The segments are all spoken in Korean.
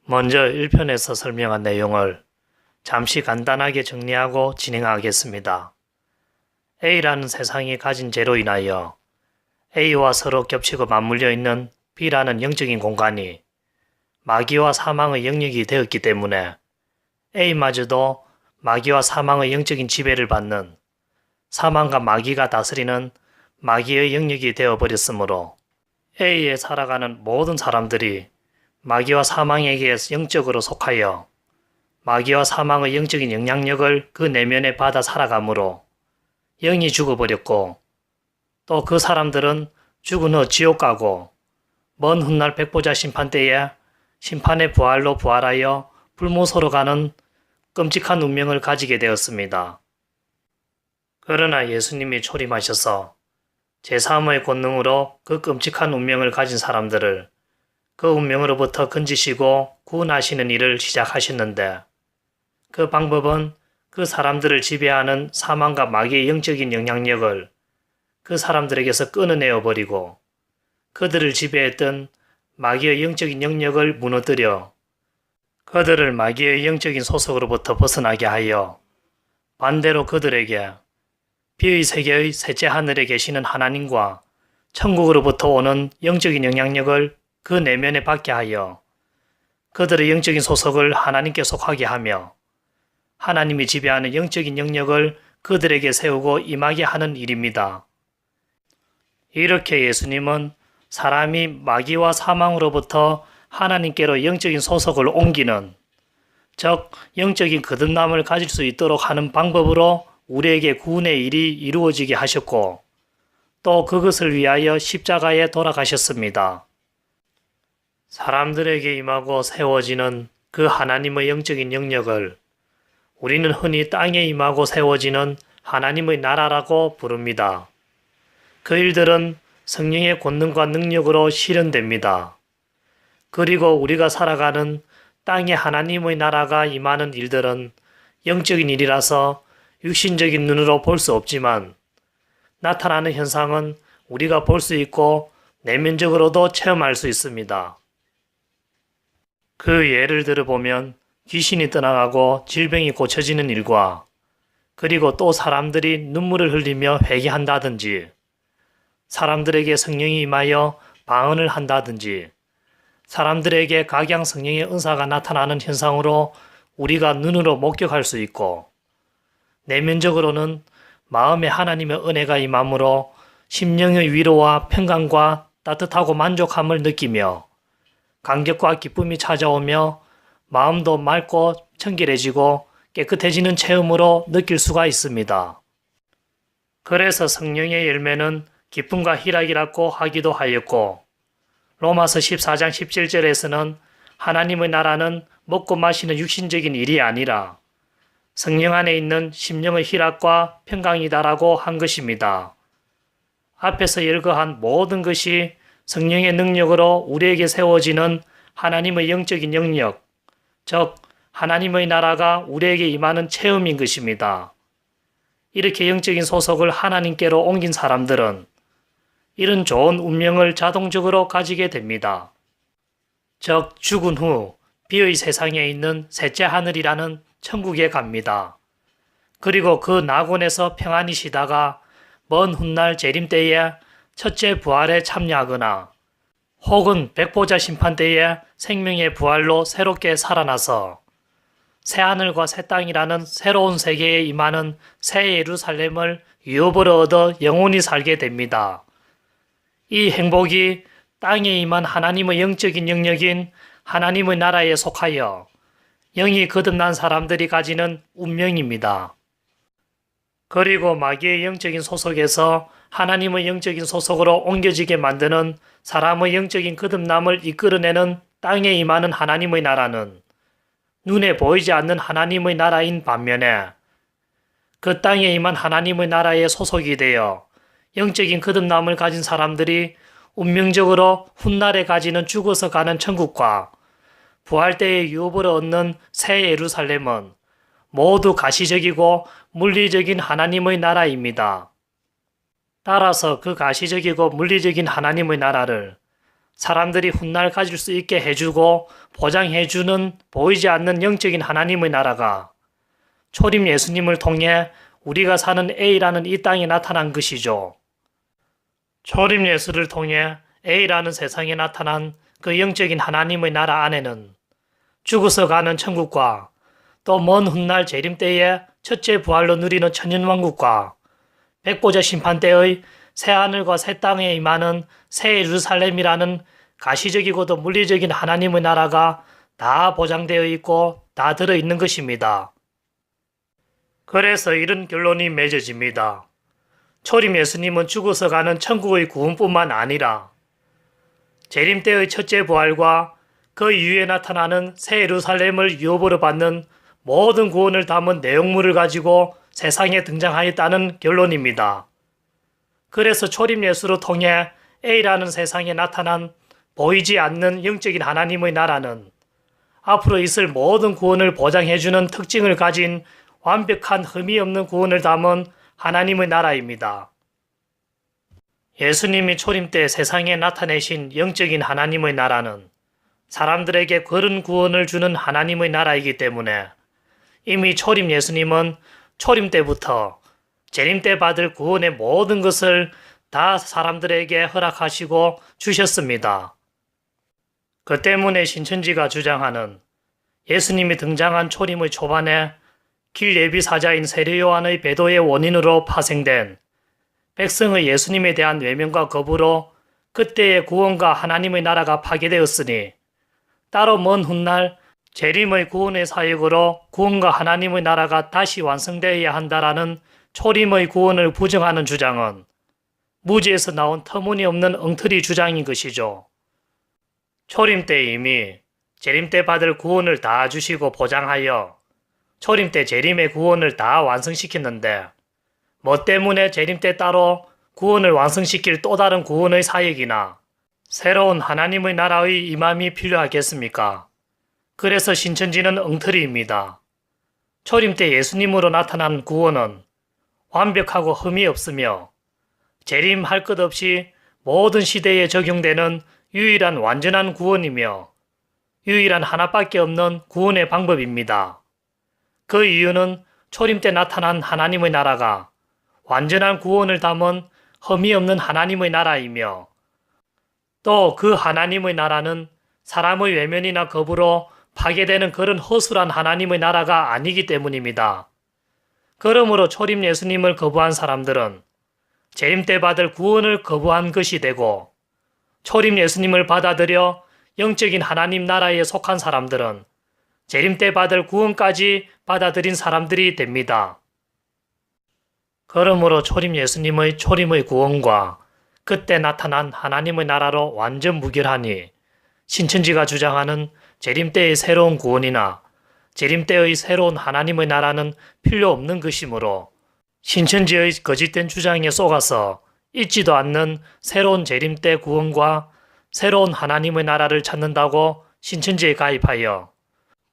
먼저 1편에서 설명한 내용을 잠시 간단하게 정리하고 진행하겠습니다. A라는 세상이 가진 죄로 인하여 A와 서로 겹치고 맞물려 있는 B라는 영적인 공간이 마귀와 사망의 영역이 되었기 때문에 A마저도 마귀와 사망의 영적인 지배를 받는 사망과 마귀가 다스리는 마귀의 영역이 되어버렸으므로 A에 살아가는 모든 사람들이 마귀와 사망에게 영적으로 속하여 마귀와 사망의 영적인 영향력을 그 내면에 받아 살아가므로 영이 죽어버렸고 또 그 사람들은 죽은 후 지옥 가고 먼 훗날 백보자 심판 때에 심판의 부활로 부활하여 불모소로 가는 끔찍한 운명을 가지게 되었습니다. 그러나 예수님이 초림하셔서 제3의 권능으로 그 끔찍한 운명을 가진 사람들을 그 운명으로부터 건지시고 구원하시는 일을 시작하셨는데 그 방법은 그 사람들을 지배하는 사망과 마귀의 영적인 영향력을 그 사람들에게서 끊어내어 버리고 그들을 지배했던 마귀의 영적인 영역을 무너뜨려 그들을 마귀의 영적인 소속으로부터 벗어나게 하여 반대로 그들에게 비의 세계의 셋째 하늘에 계시는 하나님과 천국으로부터 오는 영적인 영향력을 그 내면에 받게 하여 그들의 영적인 소속을 하나님께 속하게 하며 하나님이 지배하는 영적인 영역을 그들에게 세우고 임하게 하는 일입니다. 이렇게 예수님은 사람이 마귀와 사망으로부터 하나님께로 영적인 소속을 옮기는, 즉 영적인 거듭남을 가질 수 있도록 하는 방법으로 우리에게 구원의 일이 이루어지게 하셨고 또 그것을 위하여 십자가에 돌아가셨습니다. 사람들에게 임하고 세워지는 그 하나님의 영적인 영역을 우리는 흔히 땅에 임하고 세워지는 하나님의 나라라고 부릅니다. 그 일들은 성령의 권능과 능력으로 실현됩니다. 그리고 우리가 살아가는 땅에 하나님의 나라가 임하는 일들은 영적인 일이라서 육신적인 눈으로 볼 수 없지만 나타나는 현상은 우리가 볼 수 있고 내면적으로도 체험할 수 있습니다. 그 예를 들어보면 귀신이 떠나가고 질병이 고쳐지는 일과 그리고 또 사람들이 눈물을 흘리며 회개한다든지 사람들에게 성령이 임하여 방언을 한다든지 사람들에게 각양 성령의 은사가 나타나는 현상으로 우리가 눈으로 목격할 수 있고 내면적으로는 마음에 하나님의 은혜가 임함으로 심령의 위로와 평강과 따뜻하고 만족함을 느끼며 감격과 기쁨이 찾아오며 마음도 맑고 청결해지고 깨끗해지는 체험으로 느낄 수가 있습니다. 그래서 성령의 열매는 기쁨과 희락이라고 하기도 하였고 로마서 14장 17절에서는 하나님의 나라는 먹고 마시는 육신적인 일이 아니라 성령 안에 있는 심령의 희락과 평강이다라고 한 것입니다. 앞에서 열거한 모든 것이 성령의 능력으로 우리에게 세워지는 하나님의 영적인 영역, 즉 하나님의 나라가 우리에게 임하는 체험인 것입니다. 이렇게 영적인 소속을 하나님께로 옮긴 사람들은 이런 좋은 운명을 자동적으로 가지게 됩니다. 즉 죽은 후 비의 세상에 있는 셋째 하늘이라는 천국에 갑니다. 그리고 그 낙원에서 평안히 쉬다가 먼 훗날 재림 때에 첫째 부활에 참여하거나 혹은 백보자 심판 때에 생명의 부활로 새롭게 살아나서 새하늘과 새 땅이라는 새로운 세계에 임하는 새 예루살렘을 유업으로 얻어 영원히 살게 됩니다. 이 행복이 땅에 임한 하나님의 영적인 영역인 하나님의 나라에 속하여 영이 거듭난 사람들이 가지는 운명입니다. 그리고 마귀의 영적인 소속에서 하나님의 영적인 소속으로 옮겨지게 만드는 사람의 영적인 거듭남을 이끌어내는 땅에 임하는 하나님의 나라는 눈에 보이지 않는 하나님의 나라인 반면에 그 땅에 임한 하나님의 나라에 소속이 되어 영적인 거듭남을 가진 사람들이 운명적으로 훗날에 가지는 죽어서 가는 천국과 부활 때의 유업을 얻는 새 예루살렘은 모두 가시적이고 물리적인 하나님의 나라입니다. 따라서 그 가시적이고 물리적인 하나님의 나라를 사람들이 훗날 가질 수 있게 해주고 보장해주는 보이지 않는 영적인 하나님의 나라가 초림 예수님을 통해 우리가 사는 A라는 이 땅에 나타난 것이죠. 초림 예수를 통해 A라는 세상에 나타난 그 영적인 하나님의 나라 안에는 죽어서 가는 천국과 또 먼 훗날 재림 때에 첫째 부활로 누리는 천년왕국과 백보자 심판 때의 새하늘과 새 땅에 임하는 새 예루살렘이라는 가시적이고도 물리적인 하나님의 나라가 다 보장되어 있고 다 들어있는 것입니다. 그래서 이런 결론이 맺어집니다. 초림 예수님은 죽어서 가는 천국의 구원뿐만 아니라 재림 때의 첫째 부활과 그 이후에 나타나는 새 예루살렘을 유업으로 받는 모든 구원을 담은 내용물을 가지고 세상에 등장하였다는 결론입니다. 그래서 초림 예수를 통해 A라는 세상에 나타난 보이지 않는 영적인 하나님의 나라는 앞으로 있을 모든 구원을 보장해주는 특징을 가진 완벽한 흠이 없는 구원을 담은 하나님의 나라입니다. 예수님이 초림 때 세상에 나타내신 영적인 하나님의 나라는 사람들에게 그런 구원을 주는 하나님의 나라이기 때문에 이미 초림 예수님은 초림 때부터 재림 때 받을 구원의 모든 것을 다 사람들에게 허락하시고 주셨습니다. 그 때문에 신천지가 주장하는 예수님이 등장한 초림의 초반에 길 예비 사자인 세례 요한의 배도의 원인으로 파생된 백성의 예수님에 대한 외면과 거부로 그때의 구원과 하나님의 나라가 파괴되었으니 따로 먼 훗날 재림의 구원의 사역으로 구원과 하나님의 나라가 다시 완성되어야 한다라는 초림의 구원을 부정하는 주장은 무지에서 나온 터무니없는 엉터리 주장인 것이죠. 초림 때 이미 재림 때 받을 구원을 다 주시고 보장하여 초림 때 재림의 구원을 다 완성시켰는데 뭐 때문에 재림 때 따로 구원을 완성시킬 또 다른 구원의 사역이나 새로운 하나님의 나라의 임함이 필요하겠습니까? 그래서 신천지는 엉터리입니다. 초림 때 예수님으로 나타난 구원은 완벽하고 흠이 없으며 재림할 것 없이 모든 시대에 적용되는 유일한 완전한 구원이며 유일한 하나밖에 없는 구원의 방법입니다. 그 이유는 초림 때 나타난 하나님의 나라가 완전한 구원을 담은 흠이 없는 하나님의 나라이며 또 그 하나님의 나라는 사람의 외면이나 거부로 파괴되는 그런 허술한 하나님의 나라가 아니기 때문입니다. 그러므로 초림 예수님을 거부한 사람들은 재림 때 받을 구원을 거부한 것이 되고 초림 예수님을 받아들여 영적인 하나님 나라에 속한 사람들은 재림 때 받을 구원까지 받아들인 사람들이 됩니다. 그러므로 초림 예수님의 초림의 구원과 그때 나타난 하나님의 나라로 완전 무결하니 신천지가 주장하는 재림 때의 새로운 구원이나 재림 때의 새로운 하나님의 나라는 필요 없는 것이므로 신천지의 거짓된 주장에 속아서 있지도 않는 새로운 재림 때 구원과 새로운 하나님의 나라를 찾는다고 신천지에 가입하여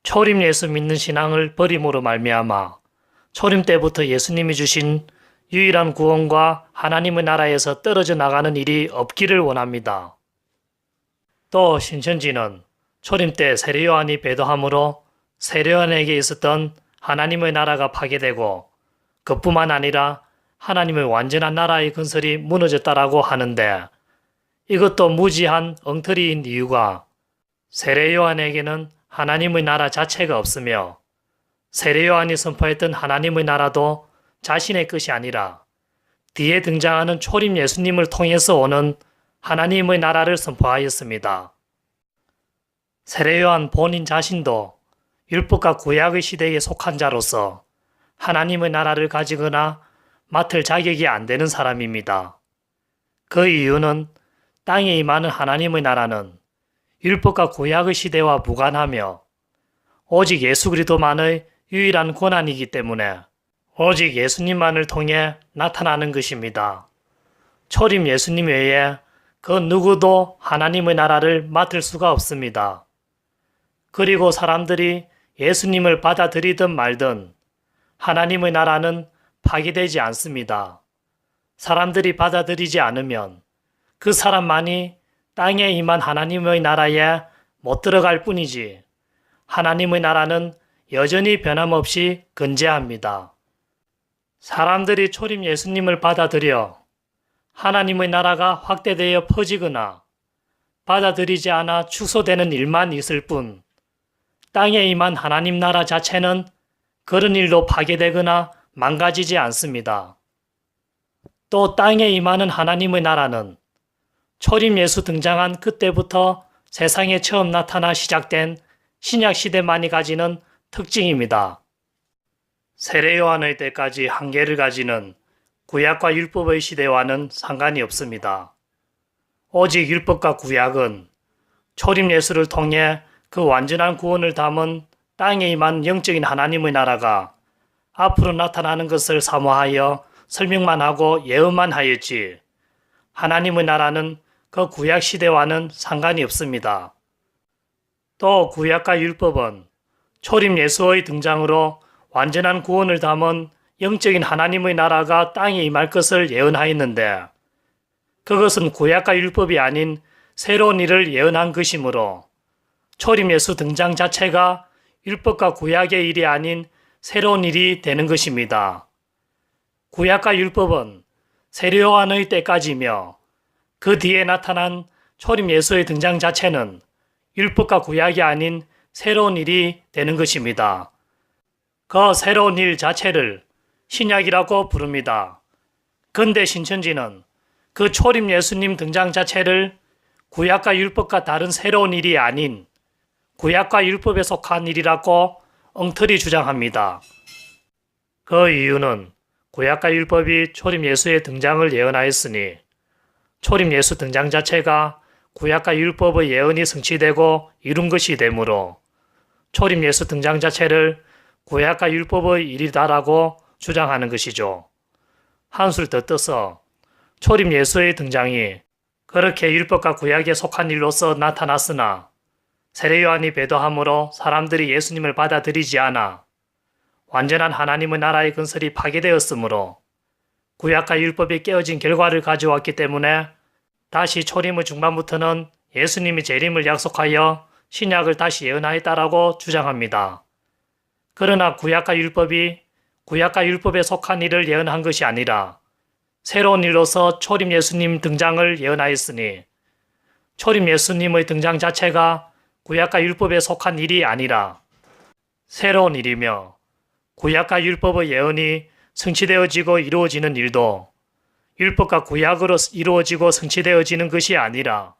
초림 예수 믿는 신앙을 버림으로 말미암아 초림 때부터 예수님이 주신 유일한 구원과 하나님의 나라에서 떨어져 나가는 일이 없기를 원합니다. 또 신천지는 초림 때 세례 요한이 배도함으로 세례 요한에게 있었던 하나님의 나라가 파괴되고 그뿐만 아니라 하나님의 완전한 나라의 건설이 무너졌다라고 하는데 이것도 무지한 엉터리인 이유가 세례 요한에게는 하나님의 나라 자체가 없으며 세례 요한이 선포했던 하나님의 나라도 자신의 것이 아니라 뒤에 등장하는 초림 예수님을 통해서 오는 하나님의 나라를 선포하였습니다. 세례 요한 본인 자신도 율법과 구약의 시대에 속한 자로서 하나님의 나라를 가지거나 맡을 자격이 안 되는 사람입니다. 그 이유는 땅에 임하는 하나님의 나라는 율법과 구약의 시대와 무관하며 오직 예수 그리스도만의 유일한 권한이기 때문에 오직 예수님만을 통해 나타나는 것입니다. 초림 예수님 외에 그 누구도 하나님의 나라를 맡을 수가 없습니다. 그리고 사람들이 예수님을 받아들이든 말든 하나님의 나라는 파괴되지 않습니다. 사람들이 받아들이지 않으면 그 사람만이 땅에 임한 하나님의 나라에 못 들어갈 뿐이지 하나님의 나라는 여전히 변함없이 건재합니다. 사람들이 초림 예수님을 받아들여 하나님의 나라가 확대되어 퍼지거나 받아들이지 않아 축소되는 일만 있을 뿐 땅에 임한 하나님 나라 자체는 그런 일로 파괴되거나 망가지지 않습니다. 또 땅에 임하는 하나님의 나라는 초림 예수 등장한 그때부터 세상에 처음 나타나 시작된 신약 시대만이 가지는 특징입니다. 세례 요한의 때까지 한계를 가지는 구약과 율법의 시대와는 상관이 없습니다. 오직 율법과 구약은 초림 예수를 통해 그 완전한 구원을 담은 땅에 임한 영적인 하나님의 나라가 앞으로 나타나는 것을 사모하여 설명만 하고 예언만 하였지 하나님의 나라는 그 구약 시대와는 상관이 없습니다. 또 구약과 율법은 초림 예수의 등장으로 완전한 구원을 담은 영적인 하나님의 나라가 땅에 임할 것을 예언하였는데 그것은 구약과 율법이 아닌 새로운 일을 예언한 것이므로 초림 예수 등장 자체가 율법과 구약의 일이 아닌 새로운 일이 되는 것입니다. 구약과 율법은 세례 요한의 때까지며 그 뒤에 나타난 초림 예수의 등장 자체는 율법과 구약이 아닌 새로운 일이 되는 것입니다. 그 새로운 일 자체를 신약이라고 부릅니다. 근대 신천지는 그 초림 예수님 등장 자체를 구약과 율법과 다른 새로운 일이 아닌 구약과 율법에 속한 일이라고 엉터리 주장합니다. 그 이유는 구약과 율법이 초림 예수의 등장을 예언하였으니 초림 예수 등장 자체가 구약과 율법의 예언이 성취되고 이룬 것이 되므로 초림 예수 등장 자체를 구약과 율법의 일이다라고 주장하는 것이죠. 한술 더 떠서 초림 예수의 등장이 그렇게 율법과 구약에 속한 일로서 나타났으나 세례 요한이 배도함으로 사람들이 예수님을 받아들이지 않아 완전한 하나님의 나라의 건설이 파괴되었으므로 구약과 율법이 깨어진 결과를 가져왔기 때문에 다시 초림의 중반부터는 예수님이 재림을 약속하여 신약을 다시 예언하였다라고 주장합니다. 그러나 구약과 율법이 구약과 율법에 속한 일을 예언한 것이 아니라 새로운 일로서 초림 예수님 등장을 예언하였으니 초림 예수님의 등장 자체가 구약과 율법에 속한 일이 아니라 새로운 일이며 구약과 율법의 예언이 성취되어지고 이루어지는 일도 율법과 구약으로 이루어지고 성취되어지는 것이 아니라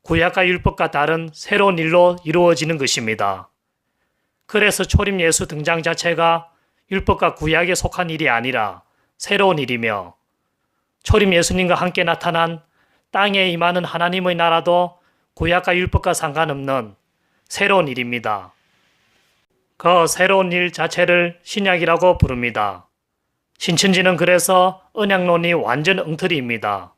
구약과 율법과 다른 새로운 일로 이루어지는 것입니다. 그래서 초림 예수 등장 자체가 율법과 구약에 속한 일이 아니라 새로운 일이며 초림 예수님과 함께 나타난 땅에 임하는 하나님의 나라도 구약과 율법과 상관없는 새로운 일입니다. 그 새로운 일 자체를 신약이라고 부릅니다. 신천지는 그래서 언약론이 완전 엉터리입니다.